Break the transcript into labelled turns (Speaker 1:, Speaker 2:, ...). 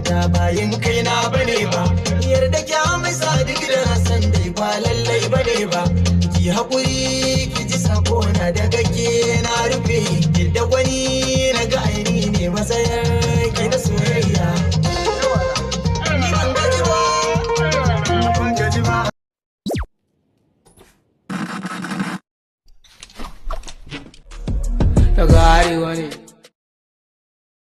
Speaker 1: mata bayin kaina bane ba, yarda ki amsa duk da san dai ba lallai bane ba. Ki haƙuri ki ji sako na daga ke na rufe, yadda wani na ga aini ne matsayar ki na soyayya. Ni ban gaji ba, ban gaji ba.
Speaker 2: Daga arewa ne.